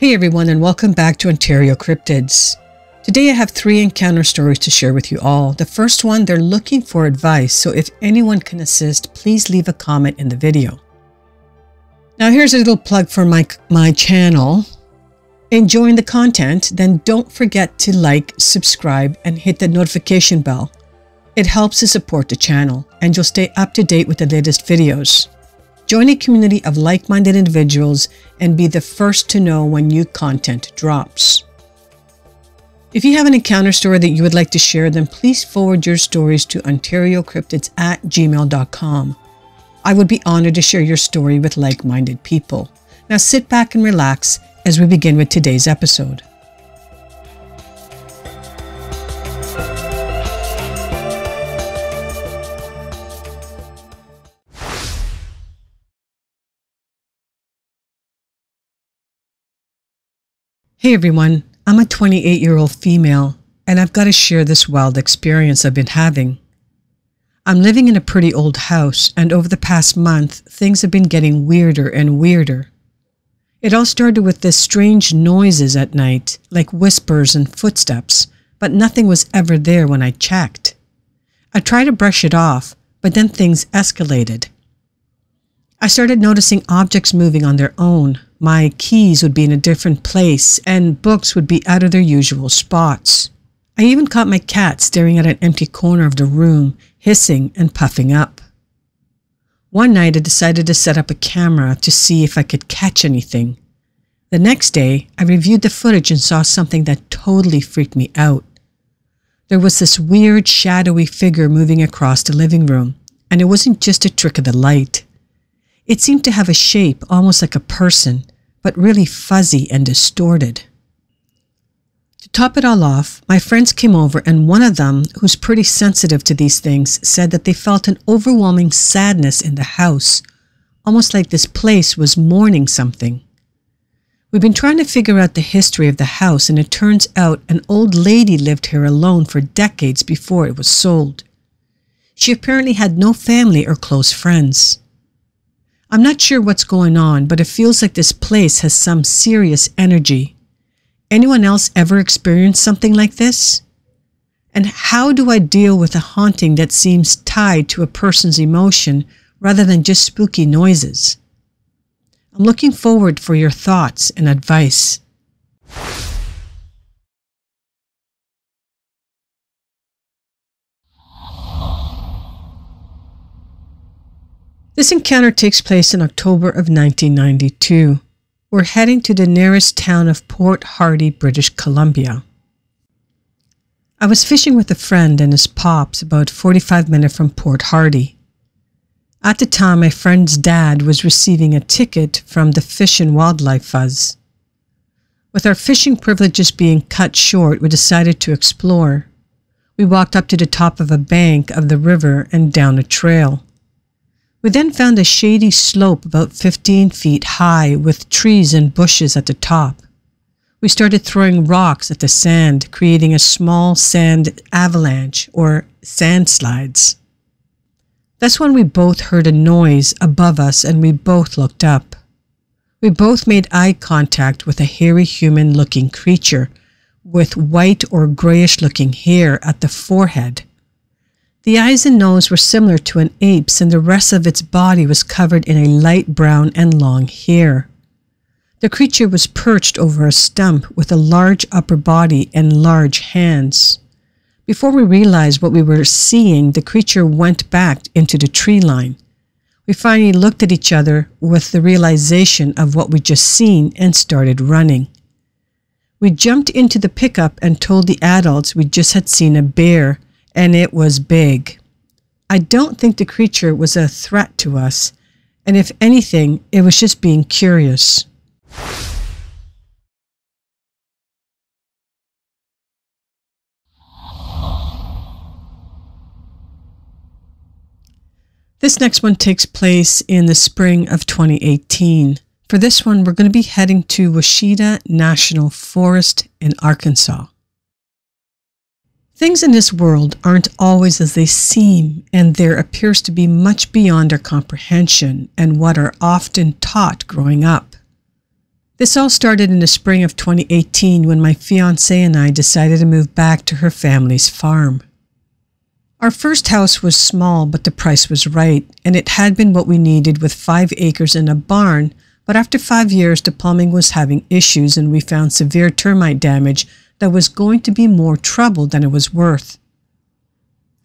Hey everyone, and welcome back to Ontario Cryptids. Today I have 3 encounter stories to share with you all. The first one, they're looking for advice, so if anyone can assist, please leave a comment in the video. Now here's a little plug for my channel. Enjoying the content, then don't forget to like, subscribe, and hit the notification bell. It helps to support the channel, and you'll stay up to date with the latest videos. Join a community of like-minded individuals and be the first to know when new content drops. If you have an encounter story that you would like to share, then please forward your stories to OntarioCryptids@gmail.com. I would be honored to share your story with like-minded people. Now sit back and relax as we begin with today's episode. Hey everyone, I'm a 28-year-old female, and I've got to share this wild experience I've been having. I'm living in a pretty old house, and over the past month, things have been getting weirder and weirder. It all started with this strange noises at night, like whispers and footsteps, but nothing was ever there when I checked. I tried to brush it off, but then things escalated. I started noticing objects moving on their own. My keys would be in a different place, and books would be out of their usual spots. I even caught my cat staring at an empty corner of the room, hissing and puffing up. One night I decided to set up a camera to see if I could catch anything. The next day, I reviewed the footage and saw something that totally freaked me out. There was this weird, shadowy figure moving across the living room, and it wasn't just a trick of the light. It seemed to have a shape almost like a person, but really fuzzy and distorted. To top it all off, my friends came over, and one of them, who's pretty sensitive to these things, said that they felt an overwhelming sadness in the house, almost like this place was mourning something. We've been trying to figure out the history of the house, and it turns out an old lady lived here alone for decades before it was sold. She apparently had no family or close friends. I'm not sure what's going on, but it feels like this place has some serious energy. Anyone else ever experienced something like this? And how do I deal with a haunting that seems tied to a person's emotion rather than just spooky noises? I'm looking forward for your thoughts and advice. This encounter takes place in October of 1992. We're heading to the nearest town of Port Hardy, British Columbia. I was fishing with a friend and his pops about 45 minutes from Port Hardy. At the time, my friend's dad was receiving a ticket from the Fish and Wildlife Fuzz. With our fishing privileges being cut short, we decided to explore. We walked up to the top of a bank of the river and down a trail. We then found a shady slope about 15 feet high with trees and bushes at the top. We started throwing rocks at the sand, creating a small sand avalanche or sand slides. That's when we both heard a noise above us and we both looked up. We both made eye contact with a hairy human-looking creature with white or grayish-looking hair at the forehead. The eyes and nose were similar to an ape's, and the rest of its body was covered in a light brown and long hair. The creature was perched over a stump with a large upper body and large hands. Before we realized what we were seeing, the creature went back into the tree line. We finally looked at each other with the realization of what we'd just seen and started running. We jumped into the pickup and told the adults we just had seen a bear, and it was big. I don't think the creature was a threat to us, and if anything, it was just being curious. This next one takes place in the spring of 2018. For this one, we're going to be heading to Washita National Forest in Arkansas. Things in this world aren't always as they seem, and there appears to be much beyond our comprehension and what are often taught growing up. This all started in the spring of 2018 when my fiancé and I decided to move back to her family's farm. Our first house was small, but the price was right, and it had been what we needed with 5 acres and a barn, but after 5 years the plumbing was having issues and we found severe termite damage that was going to be more trouble than it was worth.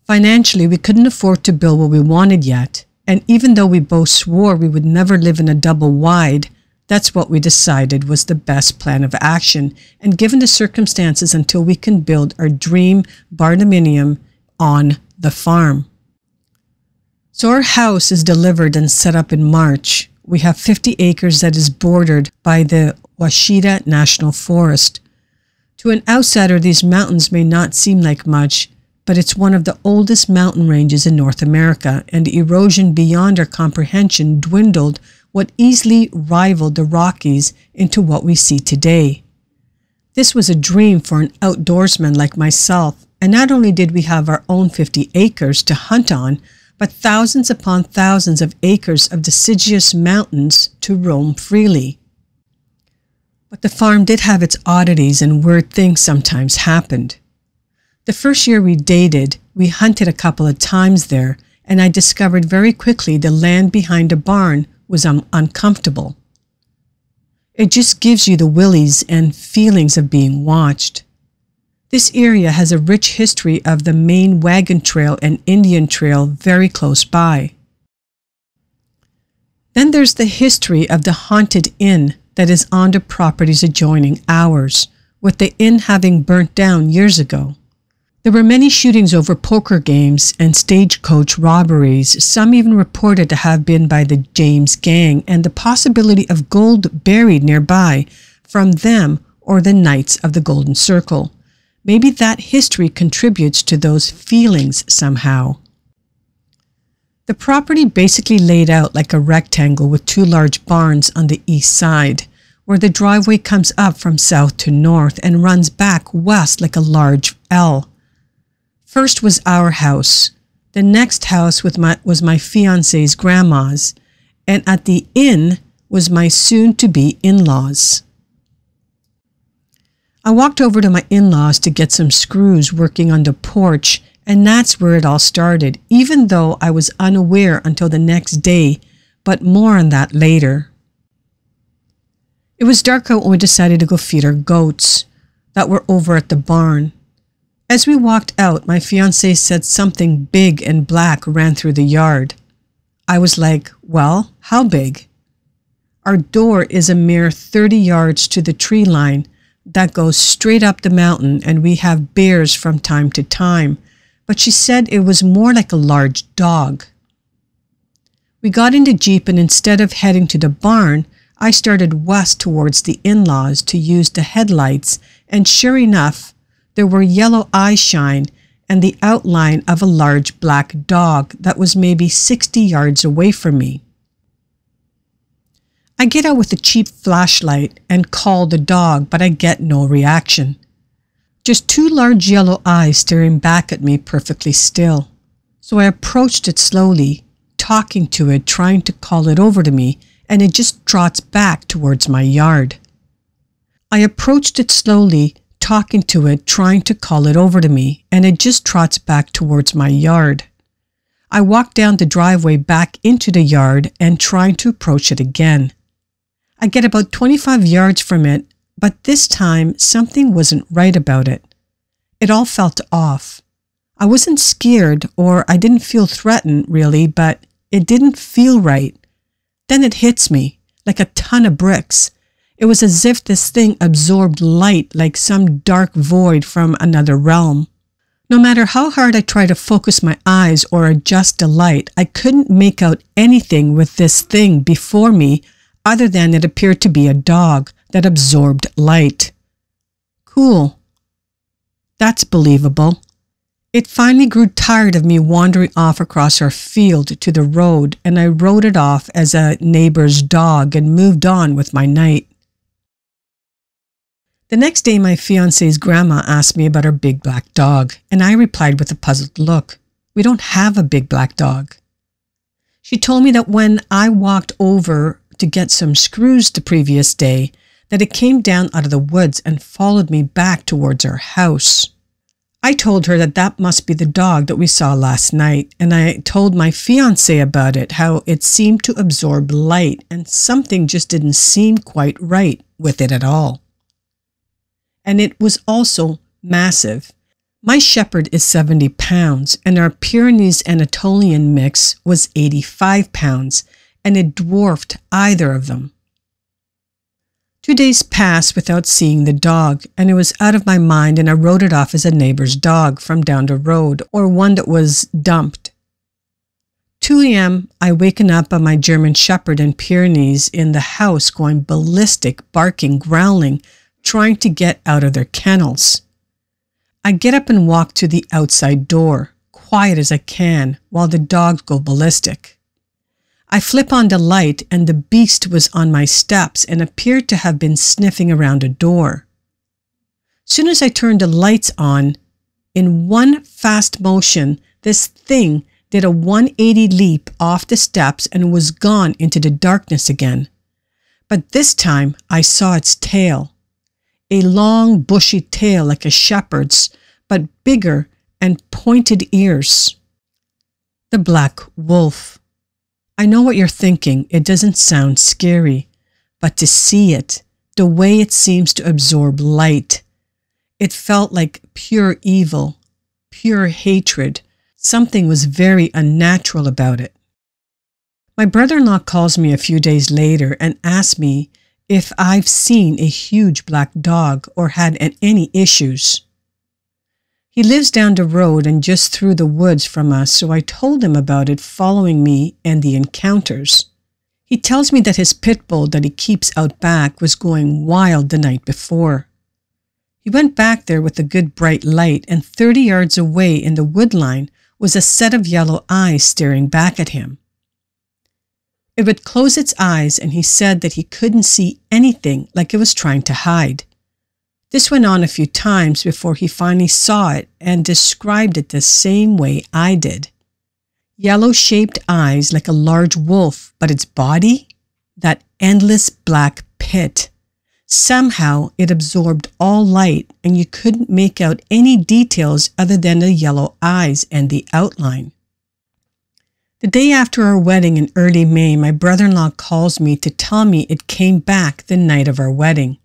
Financially, we couldn't afford to build what we wanted yet, and even though we both swore we would never live in a double wide, that's what we decided was the best plan of action, and given the circumstances until we can build our dream barndominium on the farm. So our house is delivered and set up in March. We have 50 acres that is bordered by the Ouachita National Forest. To an outsider, these mountains may not seem like much, but it's one of the oldest mountain ranges in North America, and the erosion beyond our comprehension dwindled what easily rivaled the Rockies into what we see today. This was a dream for an outdoorsman like myself, and not only did we have our own 50 acres to hunt on, but thousands upon thousands of acres of deciduous mountains to roam freely. But the farm did have its oddities, and weird things sometimes happened. The first year we dated, we hunted a couple of times there, and I discovered very quickly the land behind a barn was uncomfortable. It just gives you the willies and feelings of being watched. This area has a rich history of the main wagon trail and Indian trail very close by. Then there's the history of the haunted inn that is on the properties adjoining ours, with the inn having burnt down years ago. There were many shootings over poker games and stagecoach robberies, some even reported to have been by the James Gang, and the possibility of gold buried nearby from them or the Knights of the Golden Circle. Maybe that history contributes to those feelings somehow. The property basically laid out like a rectangle with 2 large barns on the east side, where the driveway comes up from south to north and runs back west like a large L. First was our house. The next house was my fiancé's grandma's, and at the inn was my soon-to-be in-laws. I walked over to my in-laws to get some screws working on the porch, and that's where it all started, even though I was unaware until the next day, but more on that later. It was dark out when we decided to go feed our goats that were over at the barn. As we walked out, my fiancé said something big and black ran through the yard. I was like, well, how big? Our door is a mere 30 yards to the tree line that goes straight up the mountain, and we have bears from time to time, but she said it was more like a large dog. We got in the Jeep, and instead of heading to the barn, I started west towards the in-laws to use the headlights, and sure enough, there were yellow eye shine and the outline of a large black dog that was maybe 60 yards away from me. I get out with a cheap flashlight and call the dog, but I get no reaction. Just 2 large yellow eyes staring back at me perfectly still. So I approached it slowly, talking to it, trying to call it over to me, and it just trots back towards my yard. I approached it slowly, talking to it, trying to call it over to me, and it just trots back towards my yard. I walk down the driveway back into the yard and trying to approach it again. I get about 25 yards from it, but this time something wasn't right about it. It all felt off. I wasn't scared or I didn't feel threatened really, but it didn't feel right. Then it hits me like a ton of bricks. It was as if this thing absorbed light like some dark void from another realm. No matter how hard I tried to focus my eyes or adjust the light, I couldn't make out anything with this thing before me other than it appeared to be a dog that absorbed light. Cool. That's believable. It finally grew tired of me wandering off across our field to the road, and I wrote it off as a neighbor's dog and moved on with my night. The next day, my fiancé's grandma asked me about our big black dog, and I replied with a puzzled look. We don't have a big black dog. She told me that when I walked over to get some screws the previous day, that it came down out of the woods and followed me back towards our house. I told her that that must be the dog that we saw last night, and I told my fiancé about it, how it seemed to absorb light and something just didn't seem quite right with it at all. And it was also massive. My shepherd is 70 pounds, and our Pyrenees Anatolian mix was 85 pounds, and it dwarfed either of them. 2 days passed without seeing the dog, and it was out of my mind, and I wrote it off as a neighbor's dog from down the road or one that was dumped. 2 a.m., I waken up by my German Shepherd and Pyrenees in the house going ballistic, barking, growling, trying to get out of their kennels. I get up and walk to the outside door, quiet as I can, while the dogs go ballistic. I flip on the light and the beast was on my steps and appeared to have been sniffing around a door. Soon as I turned the lights on, in one fast motion, this thing did a 180 leap off the steps and was gone into the darkness again. But this time I saw its tail. A long bushy tail like a shepherd's, but bigger and pointed ears. The black wolf. I know what you're thinking, it doesn't sound scary, but to see it, the way it seems to absorb light, it felt like pure evil, pure hatred. Something was very unnatural about it. My brother-in-law calls me a few days later and asks me if I've seen a huge black dog or had any issues. He lives down the road and just through the woods from us, so I told him about it following me and the encounters. He tells me that his pit bull that he keeps out back was going wild the night before. He went back there with a good bright light, and 30 yards away in the woodline was a set of yellow eyes staring back at him. It would close its eyes, and he said that he couldn't see anything, like it was trying to hide. This went on a few times before he finally saw it and described it the same way I did. Yellow-shaped eyes like a large wolf, but its body? That endless black pit. Somehow it absorbed all light and you couldn't make out any details other than the yellow eyes and the outline. The day after our wedding in early May, my brother-in-law calls me to tell me it came back the night of our wedding.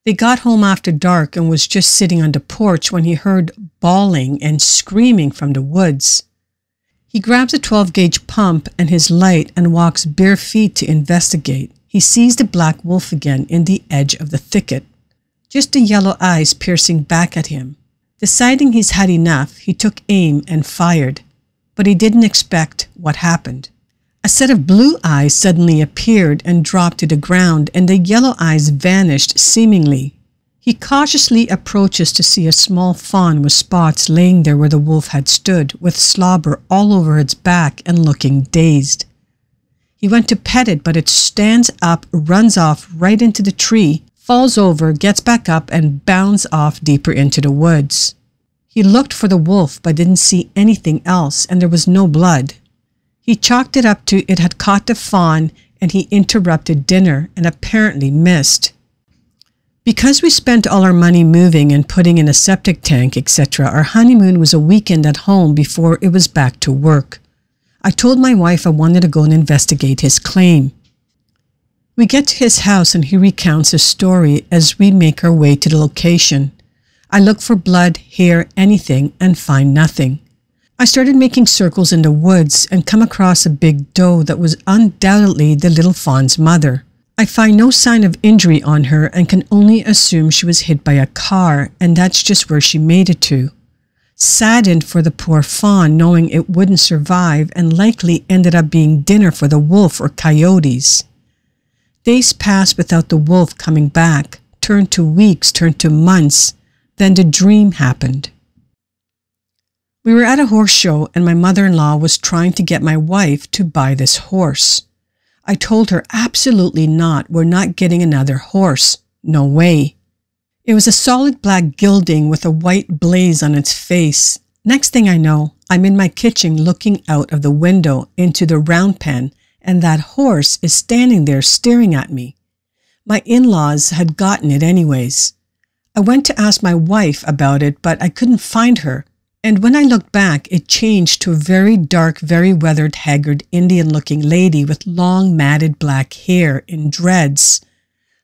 They got home after dark and was just sitting on the porch when he heard bawling and screaming from the woods. He grabs a 12-gauge pump and his light and walks bare feet to investigate. He sees the black wolf again in the edge of the thicket, just the yellow eyes piercing back at him. Deciding he's had enough, he took aim and fired, but he didn't expect what happened. A set of blue eyes suddenly appeared and dropped to the ground, and the yellow eyes vanished seemingly. He cautiously approaches to see a small fawn with spots laying there where the wolf had stood, with slobber all over its back and looking dazed. He went to pet it, but it stands up, runs off right into the tree, falls over, gets back up, and bounds off deeper into the woods. He looked for the wolf but didn't see anything else, and there was no blood. He chalked it up to it had caught the fawn, and he interrupted dinner and apparently missed. Because we spent all our money moving and putting in a septic tank, etc., our honeymoon was a weekend at home before it was back to work. I told my wife I wanted to go and investigate his claim. We get to his house and he recounts his story as we make our way to the location. I look for blood, hair, anything, and find nothing. I started making circles in the woods and come across a big doe that was undoubtedly the little fawn's mother. I find no sign of injury on her and can only assume she was hit by a car, and that's just where she made it to. Saddened for the poor fawn, knowing it wouldn't survive and likely ended up being dinner for the wolf or coyotes. Days passed without the wolf coming back, turned to weeks, turned to months. Then the dream happened. We were at a horse show and my mother-in-law was trying to get my wife to buy this horse. I told her absolutely not, we're not getting another horse. No way. It was a solid black gelding with a white blaze on its face. Next thing I know, I'm in my kitchen looking out of the window into the round pen, and that horse is standing there staring at me. My in-laws had gotten it anyways. I went to ask my wife about it, but I couldn't find her. And when I looked back, it changed to a very dark, very weathered, haggard, Indian-looking lady with long, matted black hair in dreads,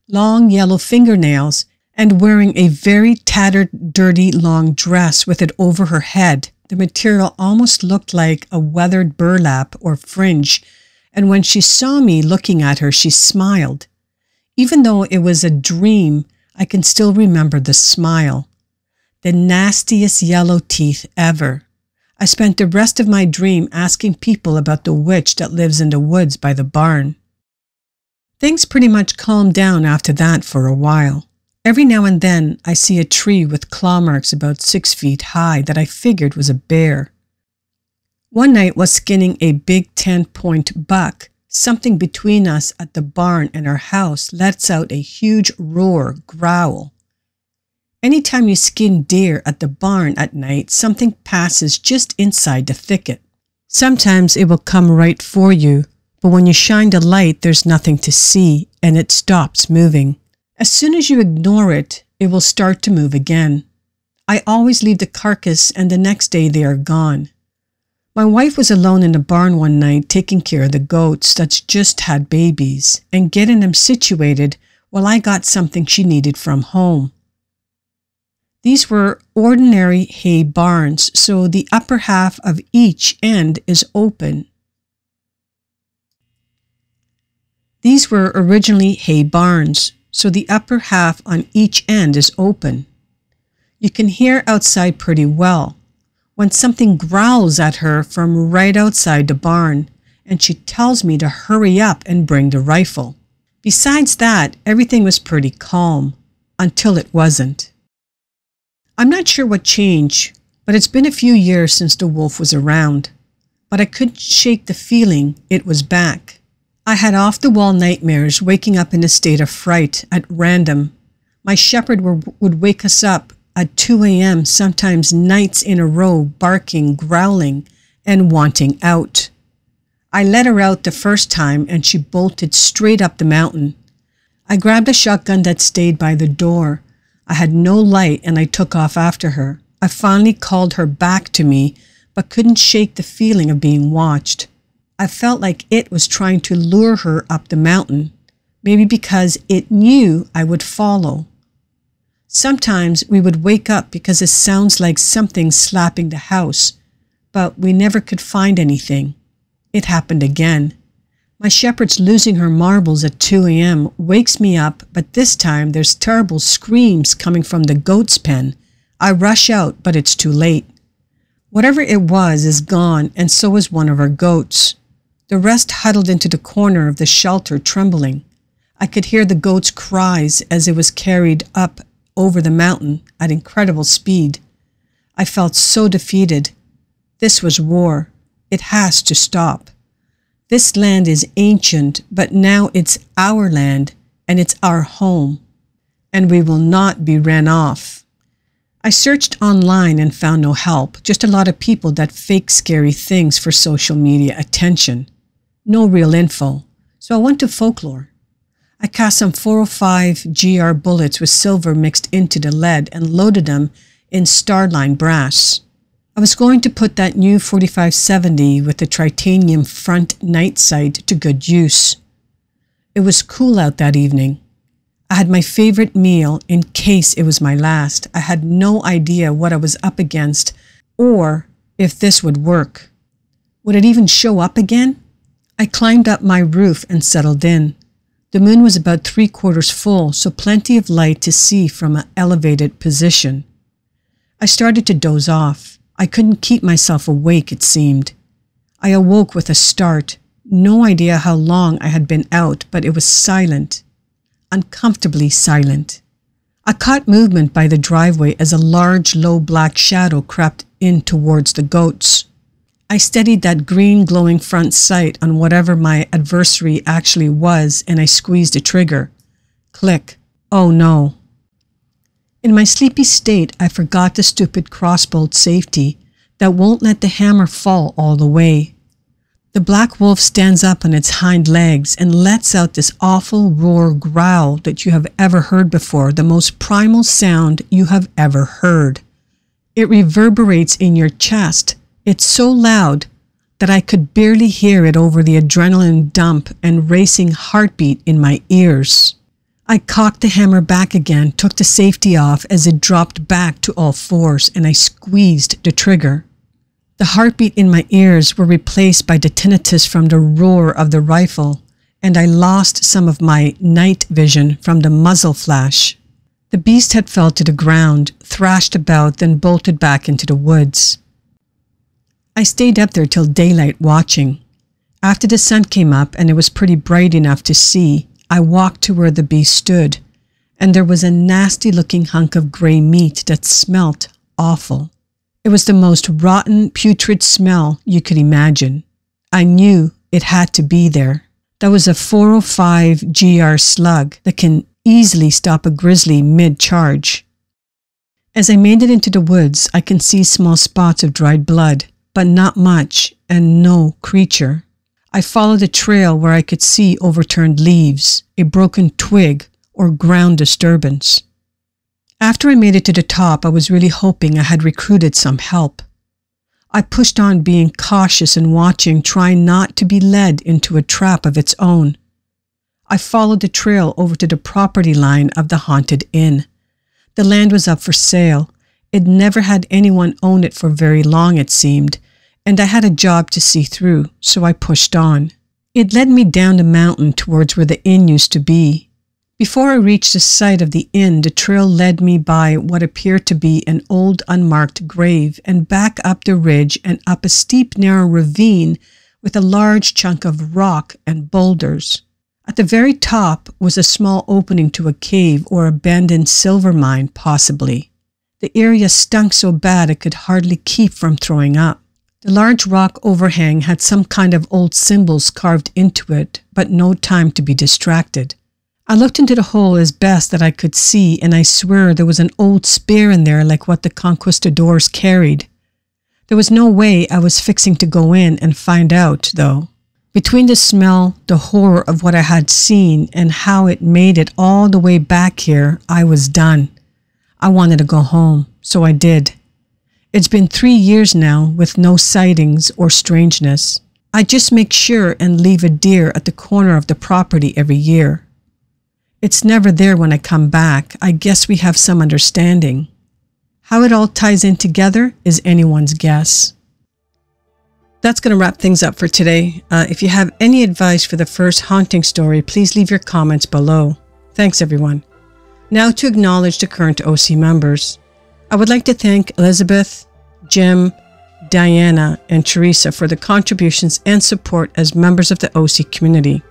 long yellow fingernails, and wearing a very tattered, dirty, long dress with it over her head. The material almost looked like a weathered burlap or fringe, and when she saw me looking at her, she smiled. Even though it was a dream, I can still remember the smile. The nastiest yellow teeth ever. I spent the rest of my dream asking people about the witch that lives in the woods by the barn. Things pretty much calmed down after that for a while. Every now and then I see a tree with claw marks about 6 feet high that I figured was a bear. One night was skinning a big 10-point buck. Something between us at the barn and our house lets out a huge roar, growl. Anytime you skin deer at the barn at night, something passes just inside the thicket. Sometimes it will come right for you, but when you shine the light, there's nothing to see and it stops moving. As soon as you ignore it, it will start to move again. I always leave the carcass and the next day they are gone. My wife was alone in the barn one night taking care of the goats that just had babies and getting them situated while I got something she needed from home. These were ordinary hay barns, so the upper half of each end is open. These were originally hay barns, so the upper half on each end is open. You can hear outside pretty well when something growls at her from right outside the barn, and she tells me to hurry up and bring the rifle. Besides that, everything was pretty calm, until it wasn't. I'm not sure what changed, but it's been a few years since the wolf was around, but I couldn't shake the feeling it was back. I had off-the-wall nightmares, waking up in a state of fright at random. My shepherd would wake us up at 2 a.m., sometimes nights in a row, barking, growling, and wanting out. I let her out the first time and she bolted straight up the mountain. I grabbed a shotgun that stayed by the door. I had no light and I took off after her. I finally called her back to me, but couldn't shake the feeling of being watched. I felt like it was trying to lure her up the mountain, maybe because it knew I would follow. Sometimes we would wake up because it sounds like something slapping the house, but we never could find anything. It happened again. My shepherd's losing her marbles at 2 a.m. wakes me up, but this time there's terrible screams coming from the goat's pen. I rush out, but it's too late. Whatever it was is gone, and so is one of our goats. The rest huddled into the corner of the shelter, trembling. I could hear the goat's cries as it was carried up over the mountain at incredible speed. I felt so defeated. This was war. It has to stop. This land is ancient, but now it's our land and it's our home, and we will not be ran off. I searched online and found no help, just a lot of people that fake scary things for social media attention. No real info, so I went to folklore. I cast some 405 GR bullets with silver mixed into the lead and loaded them in Starline brass. I was going to put that new 4570 with the titanium front night sight to good use. It was cool out that evening. I had my favorite meal in case it was my last. I had no idea what I was up against or if this would work. Would it even show up again? I climbed up my roof and settled in. The moon was about 3/4 full, so plenty of light to see from an elevated position. I started to doze off. I couldn't keep myself awake, it seemed. I awoke with a start. No idea how long I had been out, but it was silent. Uncomfortably silent. I caught movement by the driveway as a large, low black shadow crept in towards the goats. I steadied that green glowing front sight on whatever my adversary actually was, and I squeezed the trigger. Click. Oh no. In my sleepy state, I forgot the stupid crossbolt safety that won't let the hammer fall all the way. The black wolf stands up on its hind legs and lets out this awful roar growl that you have ever heard before, the most primal sound you have ever heard. It reverberates in your chest. It's so loud that I could barely hear it over the adrenaline dump and racing heartbeat in my ears. I cocked the hammer back again, took the safety off as it dropped back to all fours, and I squeezed the trigger. The heartbeat in my ears were replaced by the tinnitus from the roar of the rifle, and I lost some of my night vision from the muzzle flash. The beast had fell to the ground, thrashed about, then bolted back into the woods. I stayed up there till daylight watching. After the sun came up and it was pretty bright enough to see, I walked to where the beast stood, and there was a nasty-looking hunk of gray meat that smelt awful. It was the most rotten, putrid smell you could imagine. I knew it had to be there. That was a 405 GR slug that can easily stop a grizzly mid-charge. As I made it into the woods, I can see small spots of dried blood, but not much and no creature. I followed a trail where I could see overturned leaves, a broken twig, or ground disturbance. After I made it to the top, I was really hoping I had recruited some help. I pushed on, being cautious and watching, trying not to be led into a trap of its own. I followed the trail over to the property line of the haunted inn. The land was up for sale. It never had anyone own it for very long, it seemed, and I had a job to see through, so I pushed on. It led me down the mountain towards where the inn used to be. Before I reached the site of the inn, the trail led me by what appeared to be an old unmarked grave and back up the ridge and up a steep narrow ravine with a large chunk of rock and boulders. At the very top was a small opening to a cave or abandoned silver mine, possibly. The area stunk so bad I could hardly keep from throwing up. The large rock overhang had some kind of old symbols carved into it, but no time to be distracted. I looked into the hole as best that I could see, and I swear there was an old spear in there like what the conquistadors carried. There was no way I was fixing to go in and find out, though. Between the smell, the horror of what I had seen, and how it made it all the way back here, I was done. I wanted to go home, so I did. It's been 3 years now with no sightings or strangeness. I just make sure and leave a deer at the corner of the property every year. It's never there when I come back. I guess we have some understanding. How it all ties in together is anyone's guess. That's going to wrap things up for today. If you have any advice for the first haunting story, please leave your comments below. Thanks, everyone. Now to acknowledge the current OC members. I would like to thank Elizabeth, Jim, Diana, and Teresa for the contributions and support as members of the OC community.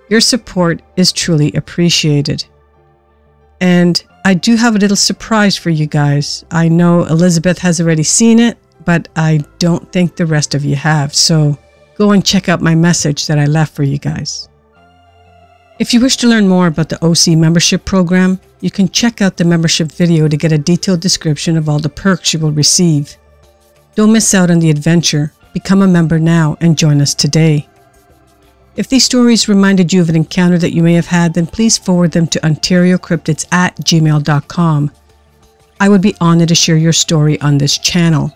Your support is truly appreciated. And I do have a little surprise for you guys. I know Elizabeth has already seen it, but I don't think the rest of you have. So go and check out my message that I left for you guys. If you wish to learn more about the OC membership program, you can check out the membership video to get a detailed description of all the perks you will receive. Don't miss out on the adventure. Become a member now and join us today. If these stories reminded you of an encounter that you may have had, then please forward them to OntarioCryptids@gmail.com. I would be honored to share your story on this channel.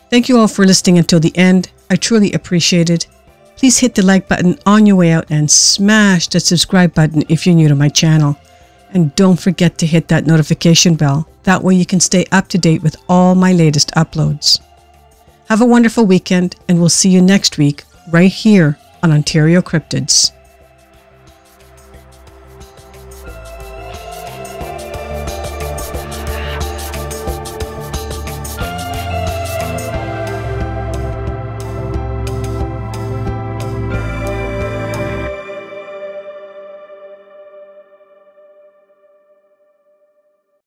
Thank you all for listening until the end. I truly appreciate it. Please hit the like button on your way out and smash the subscribe button if you're new to my channel. And don't forget to hit that notification bell. That way you can stay up to date with all my latest uploads. Have a wonderful weekend, and we'll see you next week right here on Ontario Cryptids.